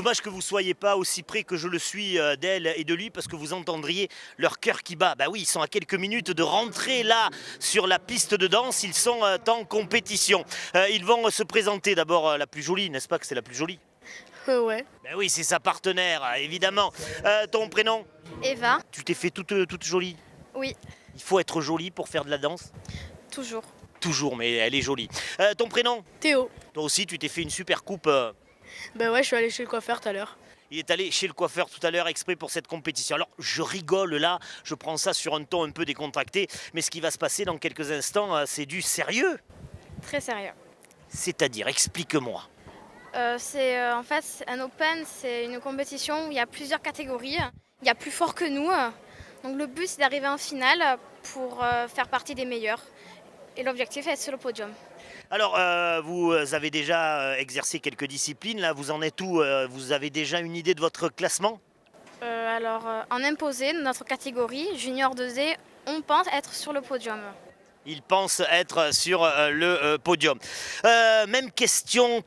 Dommage que vous ne soyez pas aussi près que je le suis d'elle et de lui, parce que vous entendriez leur cœur qui bat. Bah oui, ils sont à quelques minutes de rentrer là sur la piste de danse, ils sont en compétition. Ils vont se présenter d'abord la plus jolie, n'est-ce pas que c'est la plus jolie? Ouais. Ben oui, c'est sa partenaire, évidemment. Ton prénom? Eva, Tu t'es fait toute jolie? oui, Il faut être jolie pour faire de la danse? toujours. Toujours, mais elle est jolie. Ton prénom? Théo. Toi aussi, tu t'es fait une super coupe. Ben ouais, je suis allé chez le coiffeur tout à l'heure. Il est allé chez le coiffeur tout à l'heure exprès pour cette compétition. Alors, je rigole là, je prends ça sur un ton un peu décontracté, mais ce qui va se passer dans quelques instants, c'est du sérieux. Très sérieux. C'est-à-dire, explique-moi. En fait un open, c'est une compétition où il y a plusieurs catégories. Il y a plus fort que nous. Donc le but c'est d'arriver en finale pour faire partie des meilleurs. Et l'objectif est d'être sur le podium. Alors, vous avez déjà exercé quelques disciplines, là, vous en êtes où? Vous avez déjà une idée de votre classement? En imposé, notre catégorie, junior 2D, on pense être sur le podium. Il pense être sur le podium. Même question,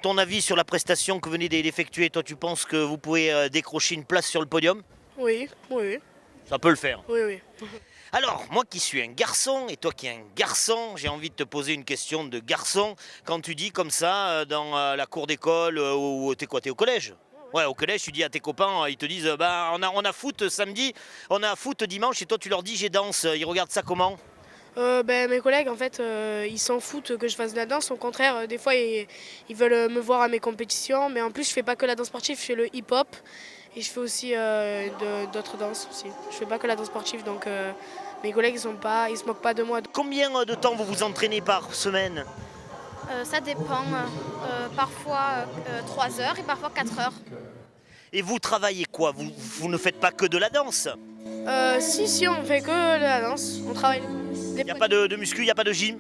ton avis sur la prestation que venez d'effectuer. Toi, tu penses que vous pouvez décrocher une place sur le podium? Oui. Ça peut le faire. Oui. Alors, moi qui suis un garçon, et toi qui es un garçon, j'ai envie de te poser une question de garçon. Quand tu dis comme ça, dans la cour d'école, ou t'es quoi, t'es au collège? Ouais, au collège, tu dis à tes copains, ils te disent, bah, on a foot samedi, on a foot dimanche, et toi tu leur dis, j'ai danse. Ils regardent ça comment? Mes collègues, en fait, ils s'en foutent que je fasse de la danse. Au contraire, des fois, ils veulent me voir à mes compétitions. Mais en plus, je fais pas que la danse sportive, je fais le hip-hop. Et je fais aussi d'autres danses aussi. Je fais pas que la danse sportive, donc mes collègues, ils se moquent pas de moi. Combien de temps vous vous entraînez par semaine? Ça dépend. Parfois 3 heures et parfois 4 heures. Et vous travaillez quoi? Vous ne faites pas que de la danse? Si, on fait que de la danse. On travaille. Il n'y a pas de muscu, il n'y a pas de gym?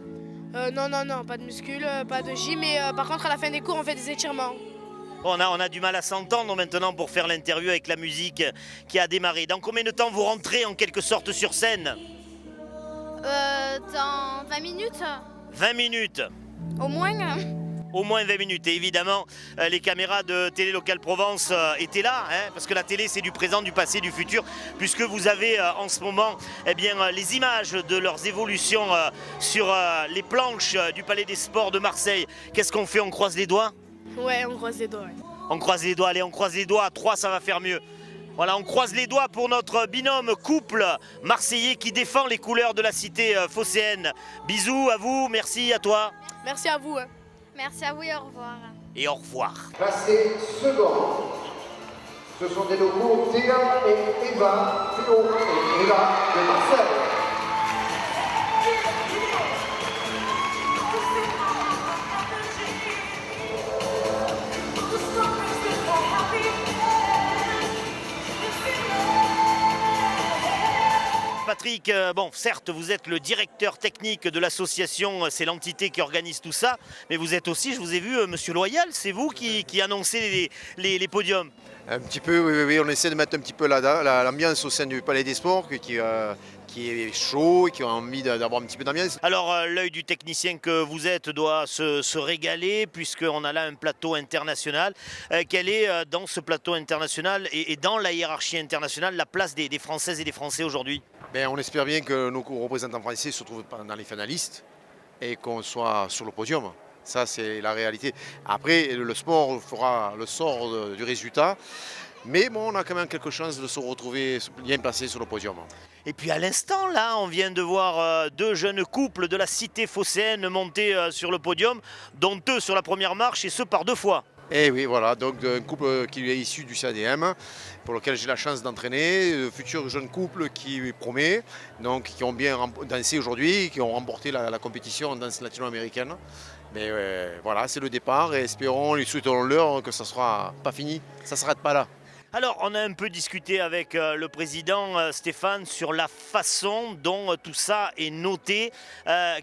Non, pas de muscule, pas de gym. Mais par contre, à la fin des cours, on fait des étirements. On a du mal à s'entendre maintenant pour faire l'interview avec la musique qui a démarré. Dans combien de temps vous rentrez en quelque sorte sur scène? Dans 20 minutes, 20 minutes. au moins. Au moins 20 minutes. Et évidemment, les caméras de Télé Locale Provence étaient là, hein, parce que la télé, c'est du présent, du passé, du futur, puisque vous avez en ce moment les images de leurs évolutions sur les planches du Palais des Sports de Marseille. Qu'est-ce qu'on fait? On croise les doigts? Ouais, on croise les doigts. Ouais. On croise les doigts, allez, on croise les doigts. À 3, ça va faire mieux. Voilà, on croise les doigts pour notre binôme couple marseillais qui défend les couleurs de la cité phocéenne. Bisous à vous, merci à toi. Merci à vous. Merci à vous et au revoir. Et au revoir. Classé second. Ce sont des locaux Théa et Eva, Théo et Eva de Marseille. Patrick, bon, certes, vous êtes le directeur technique de l'association, c'est l'entité qui organise tout ça, mais vous êtes aussi, je vous ai vu, Monsieur Loyal, c'est vous qui annoncez les podiums. Un petit peu, oui, on essaie de mettre un petit peu l'ambiance au sein du Palais des Sports qui est chaud et qui a envie d'avoir un petit peu d'ambiance. Alors, l'œil du technicien que vous êtes doit se régaler, puisqu'on a là un plateau international. Quelle est, dans ce plateau international et dans la hiérarchie internationale, la place des Françaises et des Français aujourd'hui? On espère bien que nos représentants français se trouvent dans les finalistes et qu'on soit sur le podium. Ça, c'est la réalité. Après, le sport fera le sort du résultat. Mais bon, on a quand même quelque chance de se retrouver bien placé sur le podium. Et puis à l'instant, là, on vient de voir deux jeunes couples de la cité phocéenne monter sur le podium, dont eux sur la première marche et ce par 2 fois. Et oui, voilà, donc un couple qui est issu du CADM, pour lequel j'ai la chance d'entraîner, futur jeune couple qui promet, donc qui ont bien dansé aujourd'hui, qui ont remporté la compétition en danse latino-américaine. Mais voilà, c'est le départ et espérons, lui souhaitons-leur que ça ne sera pas fini, ça ne s'arrête pas là. Alors, on a un peu discuté avec le président Stéphane sur la façon dont tout ça est noté.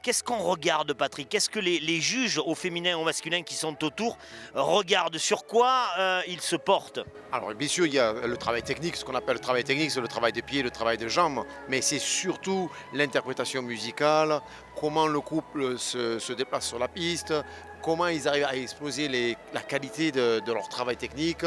Qu'est-ce qu'on regarde, Patrick? Qu'est-ce que les juges au féminin et au masculin qui sont autour regardent? Sur quoi ils se portent? Alors, bien sûr, il y a le travail technique, ce qu'on appelle le travail technique, c'est le travail des pieds, le travail des jambes, mais c'est surtout l'interprétation musicale, comment le couple se déplace sur la piste, comment ils arrivent à exploser la qualité de leur travail technique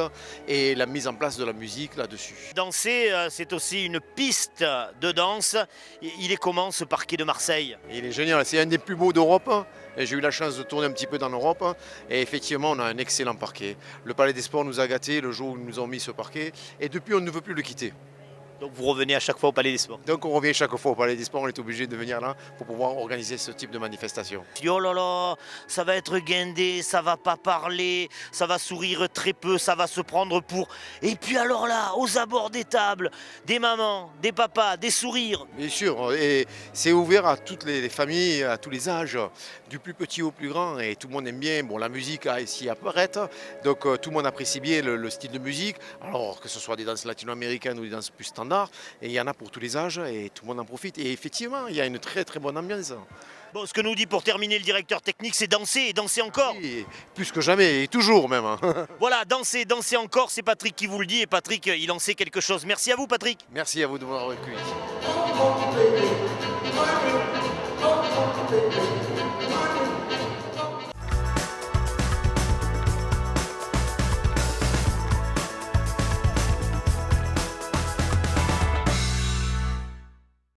et la mise en place de la musique là-dessus. Danser, c'est aussi une piste de danse. Il est comment ce parquet de Marseille? Il est génial, c'est un des plus beaux d'Europe. Et j'ai eu la chance de tourner un petit peu dans l'Europe. Et effectivement, on a un excellent parquet. Le Palais des Sports nous a gâtés le jour où ils nous ont mis ce parquet. Et depuis, on ne veut plus le quitter. Donc vous revenez à chaque fois au Palais des Sports? Donc on revient chaque fois au Palais des Sports, on est obligé de venir là pour pouvoir organiser ce type de manifestation. Tu dis oh là là, ça va être guindé, ça va pas parler, ça va sourire très peu, ça va se prendre pour... Et puis alors là, aux abords des tables, des mamans, des papas, des sourires. Bien sûr, et c'est ouvert à toutes les familles, à tous les âges, du plus petit au plus grand, et tout le monde aime bien. Bon, la musique a ici apparaître, donc tout le monde apprécie bien le style de musique, alors que ce soit des danses latino-américaines ou des danses plus standards. Et il y en a pour tous les âges et tout le monde en profite. Et effectivement, il y a une très très bonne ambiance. Bon, ce que nous dit pour terminer le directeur technique, c'est danser et danser encore. Et plus que jamais, et toujours même. Voilà, danser, danser encore, c'est Patrick qui vous le dit. Et Patrick, il en sait quelque chose. Merci à vous, Patrick. Merci à vous de m'avoir recueilli.